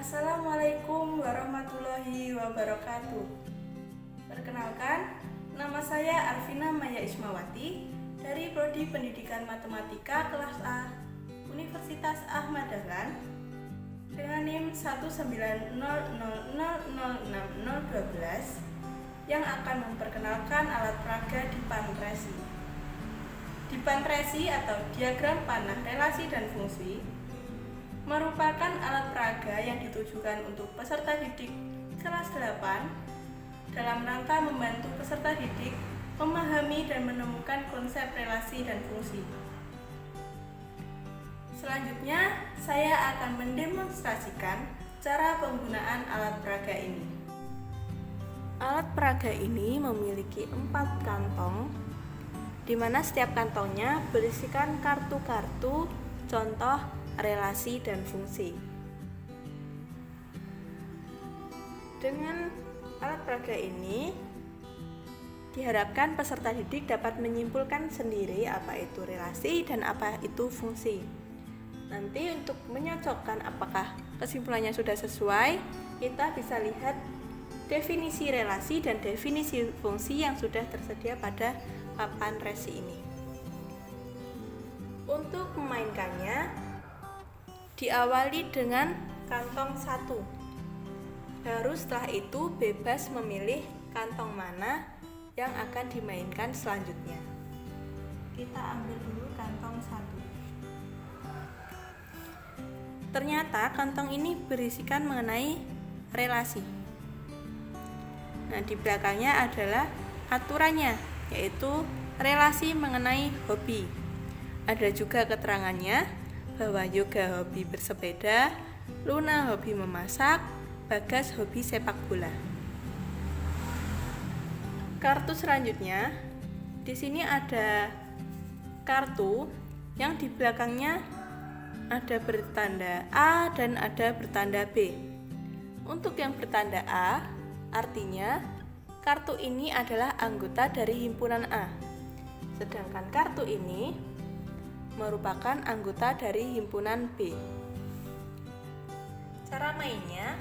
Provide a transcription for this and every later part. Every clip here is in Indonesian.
Assalamualaikum warahmatullahi wabarakatuh. Perkenalkan, nama saya Arvina Maya Ismawati dari Prodi Pendidikan Matematika kelas A Universitas Ahmad Dahlan dengan NIM 190006012 yang akan memperkenalkan alat peraga dipan resi. Dipan resi atau diagram panah relasi dan fungsi merupakan alat peraga yang ditujukan untuk peserta didik kelas 8 dalam rangka membantu peserta didik memahami dan menemukan konsep relasi dan fungsi. Selanjutnya, saya akan mendemonstrasikan cara penggunaan alat peraga ini. Alat peraga ini memiliki 4 kantong, di mana setiap kantongnya berisikan kartu-kartu contoh relasi dan fungsi. Dengan alat peraga ini diharapkan peserta didik dapat menyimpulkan sendiri apa itu relasi dan apa itu fungsi. Nanti untuk menyocokkan apakah kesimpulannya sudah sesuai, kita bisa lihat definisi relasi dan definisi fungsi yang sudah tersedia pada papan resi ini. Untuk memainkannya, diawali dengan kantong 1. Baru setelah itu bebas memilih kantong mana yang akan dimainkan selanjutnya. Kita ambil dulu kantong 1. Ternyata kantong ini berisikan mengenai relasi. Nah, di belakangnya adalah aturannya, yaitu relasi mengenai hobi. Ada juga keterangannya bahwa Yoga hobi bersepeda, Luna hobi memasak, Bagas hobi sepak bola. Kartu selanjutnya, di sini ada kartu yang di belakangnya ada bertanda A dan ada bertanda B. Untuk yang bertanda A, artinya kartu ini adalah anggota dari himpunan A. Sedangkan kartu ini merupakan anggota dari himpunan B. Cara mainnya,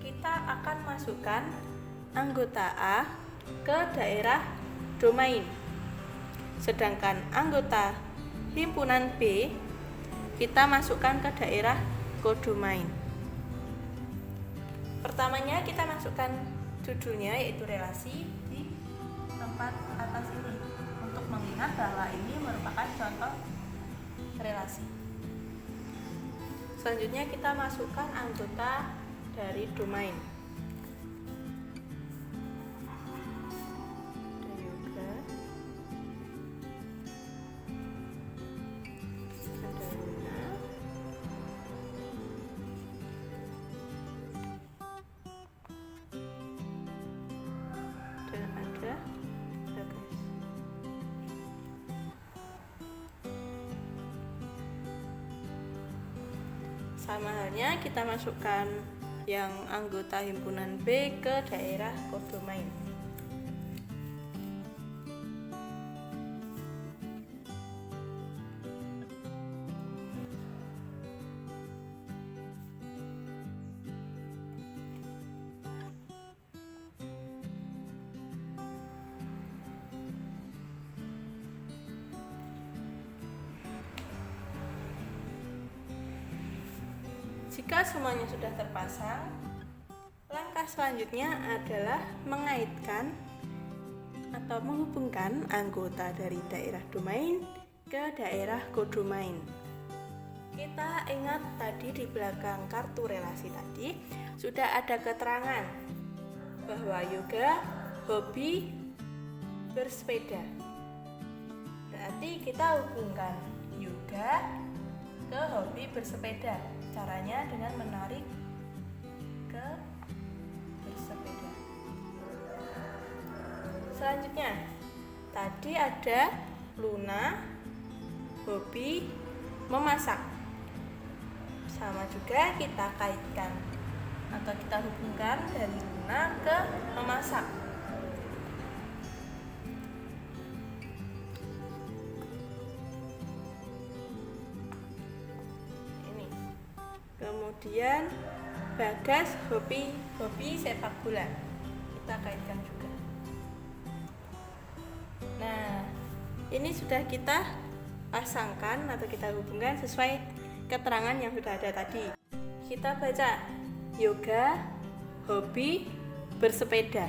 kita akan masukkan anggota A ke daerah domain. Sedangkan anggota himpunan B kita masukkan ke daerah kodomain. Pertamanya kita masukkan judulnya yaitu relasi di tempat atas ini untuk mengingat bahwa ini merupakan contoh relasi. Selanjutnya kita masukkan anggota dari domain. Ada Yoga, ada Luna, dan ada Bagas. Sama halnya kita masukkan yang anggota himpunan B ke daerah kodomain. Jika semuanya sudah terpasang, langkah selanjutnya adalah mengaitkan atau menghubungkan anggota dari daerah domain ke daerah kodomain. Kita ingat tadi di belakang kartu relasi tadi sudah ada keterangan bahwa Yoga hobi bersepeda. Berarti kita hubungkan Yoga ke hobi bersepeda. Caranya dengan menarik ke bersepeda. Selanjutnya, tadi ada Luna hobi memasak. Sama juga kita kaitkan atau kita hubungkan dari Luna ke memasak. Kemudian Bagas hobi sepak bola. Kita kaitkan juga. Nah, ini sudah kita pasangkan atau kita hubungkan sesuai keterangan yang sudah ada tadi. Kita baca Yoga hobi bersepeda,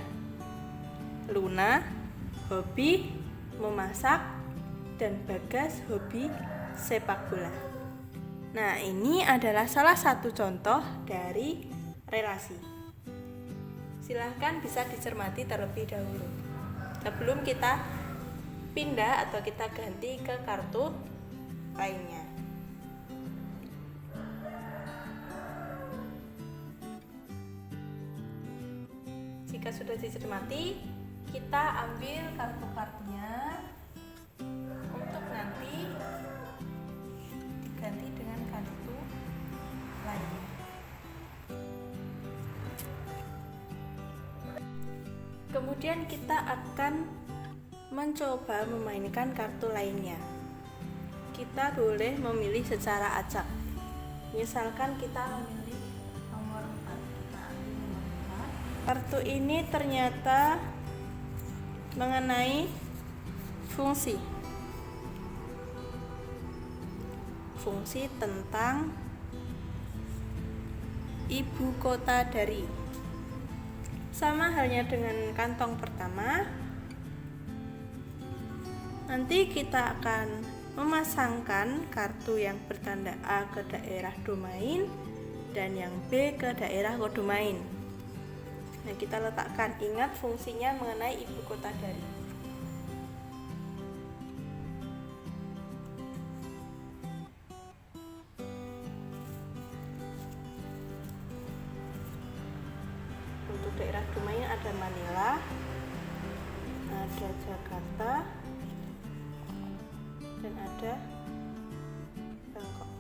Luna hobi memasak, dan Bagas hobi sepak bola. Nah, ini adalah salah satu contoh dari relasi. Silahkan bisa dicermati terlebih dahulu sebelum kita pindah atau kita ganti ke kartu lainnya. Jika sudah dicermati, kita ambil kartu-kartunya untuk nanti diganti dengan kartu lainnya. Kemudian kita akan mencoba memainkan kartu lainnya. Kita boleh memilih secara acak. Misalkan kita memilih nomor 4. Kita ambil nomor 4. Kartu ini ternyata mengenai fungsi tentang ibu kota dari. Sama halnya dengan kantong pertama, nanti kita akan memasangkan kartu yang bertanda A ke daerah domain dan yang B ke daerah kodomain. Nah, kita letakkan, ingat fungsinya mengenai ibu kota dari. Untuk daerah domain ada Manila, ada Jakarta, dan ada Bangkok.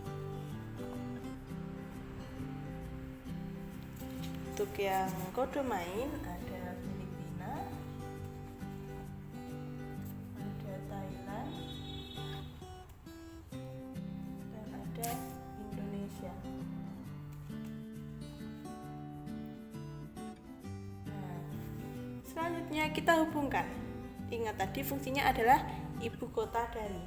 Untuk yang kodomain ada Filipina, ada Thailand, dan ada Indonesia. Nah, selanjutnya kita hubungkan. Ingat tadi fungsinya adalah ibu kota dari.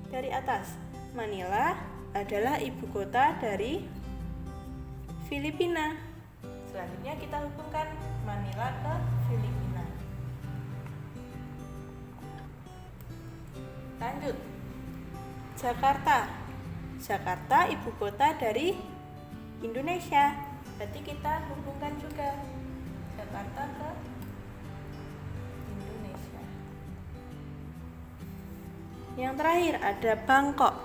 Dari atas, Manila adalah ibu kota dari Filipina. Selanjutnya kita hubungkan Manila ke Filipina. Lanjut, Jakarta ibu kota dari Indonesia. Berarti kita hubungkan juga Jakarta ke Indonesia. Yang terakhir ada Bangkok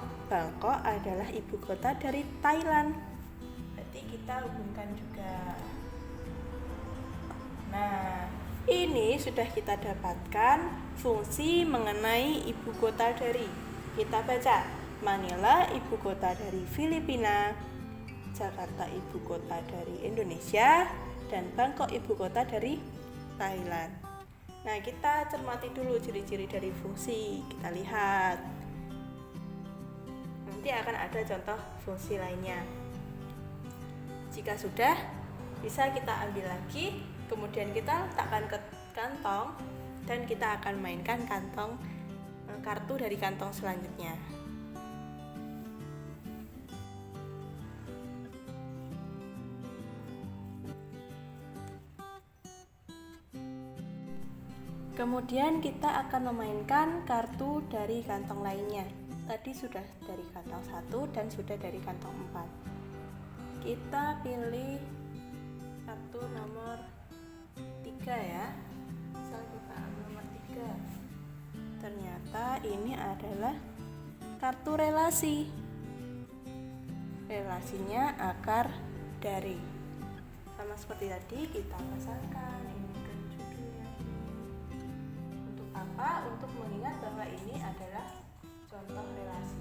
adalah ibu kota dari Thailand. Berarti kita hubungkan juga. Nah, ini sudah kita dapatkan fungsi mengenai ibu kota dari. Kita baca, Manila ibu kota dari Filipina, Jakarta ibu kota dari Indonesia, dan Bangkok ibu kota dari Thailand. Nah, kita cermati dulu ciri-ciri dari fungsi. Kita lihat. Nanti akan ada contoh fungsi lainnya. Jika sudah, bisa kita ambil lagi, kemudian kita letakkan ke kantong, dan kita akan mainkan kartu dari kantong selanjutnya. Kemudian kita akan memainkan kartu dari kantong lainnya. Tadi sudah dari kantong 1 dan sudah dari kantong 4. Kita pilih kartu nomor 3 ya. Misal kita ambil nomor 3. Ternyata ini adalah kartu relasi. Relasinya akar dari. Sama seperti tadi, kita pasangkan ini ke judulnya. Untuk apa? Untuk mengingat bahwa ini adalah contoh relasi.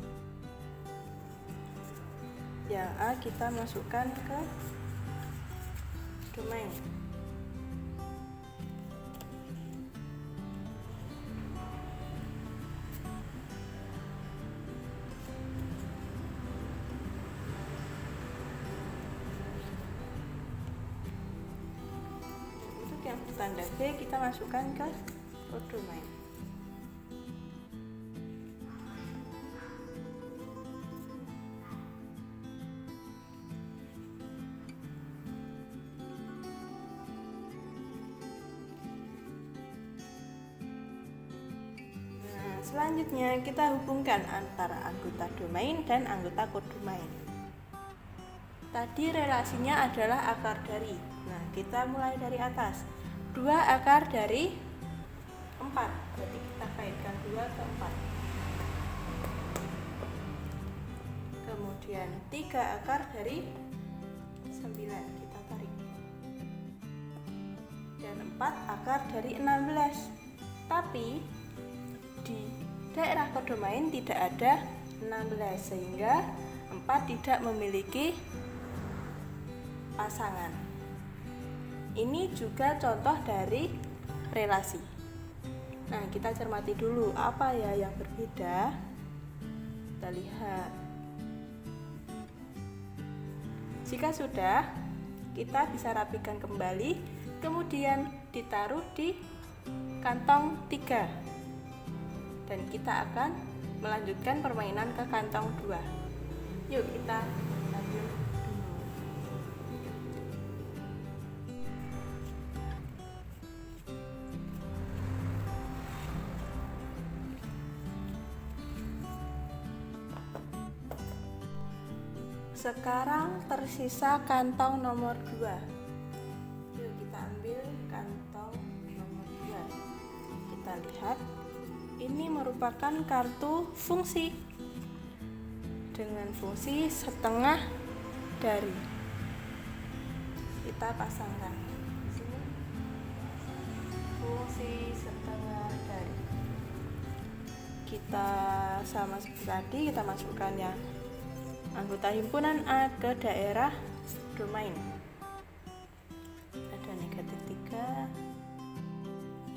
Yang A kita masukkan ke domain. bertanda B kita masukkan ke kodomain. Selanjutnya kita hubungkan antara anggota domain dan anggota kodomain. Tadi relasinya adalah akar dari. Nah, kita mulai dari atas. 2 akar dari 4. Berarti kita kaitkan 2 ke 4. Kemudian 3 akar dari 9. Kita tarik. Dan 4 akar dari 16. Tapi di daerah kodomain tidak ada 16 sehingga 4 tidak memiliki pasangan. Ini juga contoh dari relasi. Nah, kita cermati dulu apa ya yang berbeda. Kita lihat. Jika sudah, kita bisa rapikan kembali, kemudian ditaruh di kantong 3. Dan kita akan melanjutkan permainan ke kantong 2. Yuk kita lanjut dulu. Sekarang tersisa kantong nomor 2. Yuk kita ambil kantong nomor 2. Kita lihat. Ini merupakan kartu fungsi dengan fungsi setengah dari. Kita pasangkan di sini fungsi setengah dari. Kita sama seperti tadi, kita masukkan ya anggota himpunan A ke daerah domain. Ada negatif 3,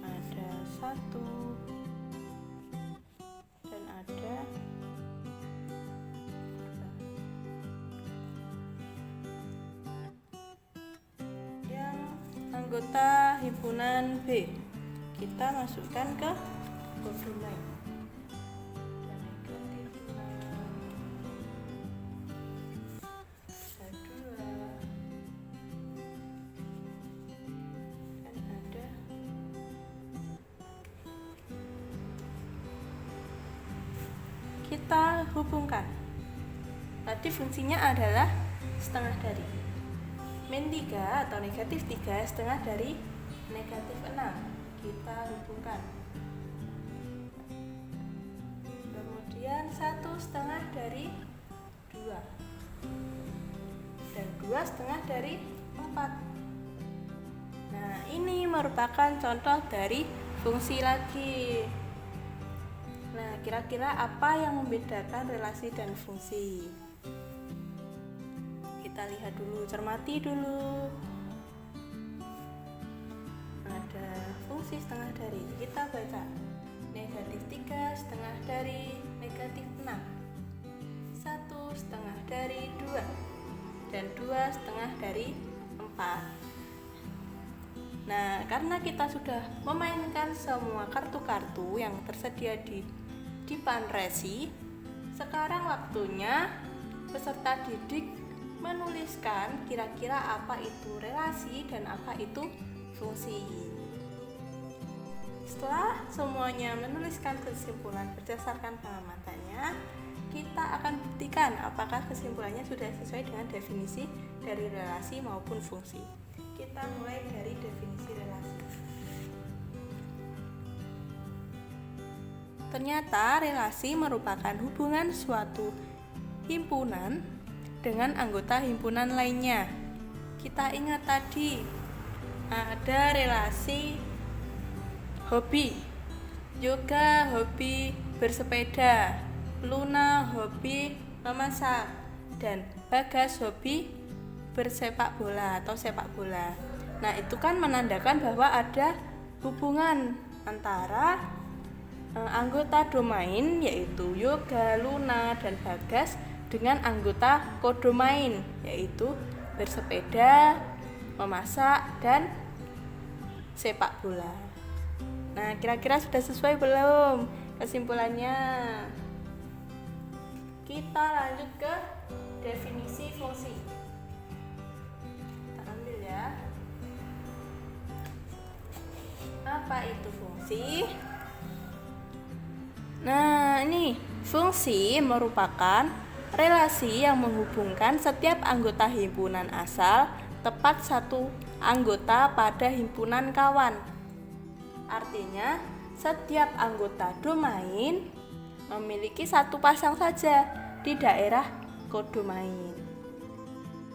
ada 1. Anggota himpunan B kita masukkan ke kodomain. Kita hubungkan. Tadi fungsinya adalah setengah dari. Min 3 atau negatif 3 setengah dari negatif 6. Kita hubungkan. Kemudian 1 setengah dari 2. Dan 2 setengah dari 4. Nah, ini merupakan contoh dari fungsi lagi. Nah, kira-kira apa yang membedakan relasi dan fungsi? Kita lihat dulu, cermati dulu. Ada fungsi setengah dari. Kita baca. Negatif 3 setengah dari negatif 6. 1 setengah dari 2. Dan 2 setengah dari 4. Nah, karena kita sudah memainkan semua kartu-kartu yang tersedia di Panresi, sekarang waktunya peserta didik menuliskan kira-kira apa itu relasi dan apa itu fungsi. Setelah semuanya menuliskan kesimpulan berdasarkan pengamatannya, kita akan buktikan apakah kesimpulannya sudah sesuai dengan definisi dari relasi maupun fungsi. Kita mulai dari definisi relasi. Ternyata relasi merupakan hubungan suatu himpunan dengan anggota himpunan lainnya. Kita ingat tadi ada relasi hobi. Yoga hobi bersepeda, Luna hobi memasak, dan Bagas hobi bersepak bola atau sepak bola. Nah, itu kan menandakan bahwa ada hubungan antara anggota domain yaitu Yoga, Luna, dan Bagas dengan anggota kodomain yaitu bersepeda, memasak, dan sepak bola. Nah, kira-kira sudah sesuai belum kesimpulannya? Kita lanjut ke definisi fungsi. Kita ambil ya. Apa itu fungsi? Nah, ini fungsi merupakan relasi yang menghubungkan setiap anggota himpunan asal tepat satu anggota pada himpunan kawan. Artinya, setiap anggota domain memiliki satu pasang saja di daerah kodomain.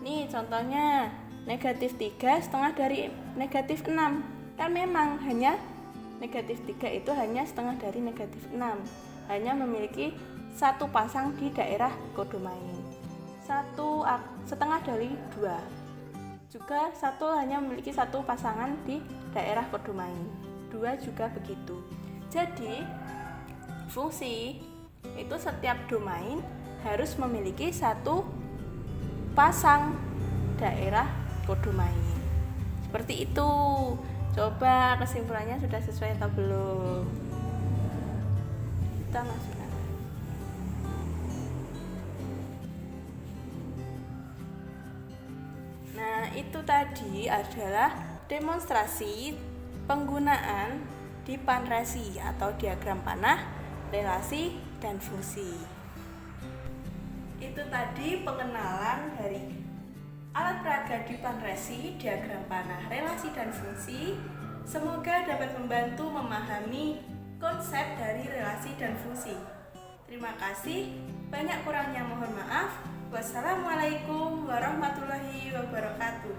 Nih contohnya, negatif 3 setengah dari negatif 6. Kan memang hanya negatif 3 itu hanya setengah dari negatif 6. Hanya memiliki satu pasang di daerah kodomain. Satu setengah dari 2. Juga satu hanya memiliki satu pasangan di daerah kodomain. 2 juga begitu. Jadi, fungsi itu setiap domain harus memiliki satu pasang daerah kodomain. Seperti itu. Coba kesimpulannya sudah sesuai atau belum? Kita masukkan. Nah, itu tadi adalah demonstrasi penggunaan dipan-resi atau diagram panah, relasi, dan fungsi. Itu tadi pengenalan dari alat peraga dipan-resi, diagram panah, relasi, dan fungsi. Semoga dapat membantu memahami konsep dari relasi dan fungsi. Terima kasih, banyak kurangnya mohon maaf. Wassalamualaikum warahmatullahi wabarakatuh.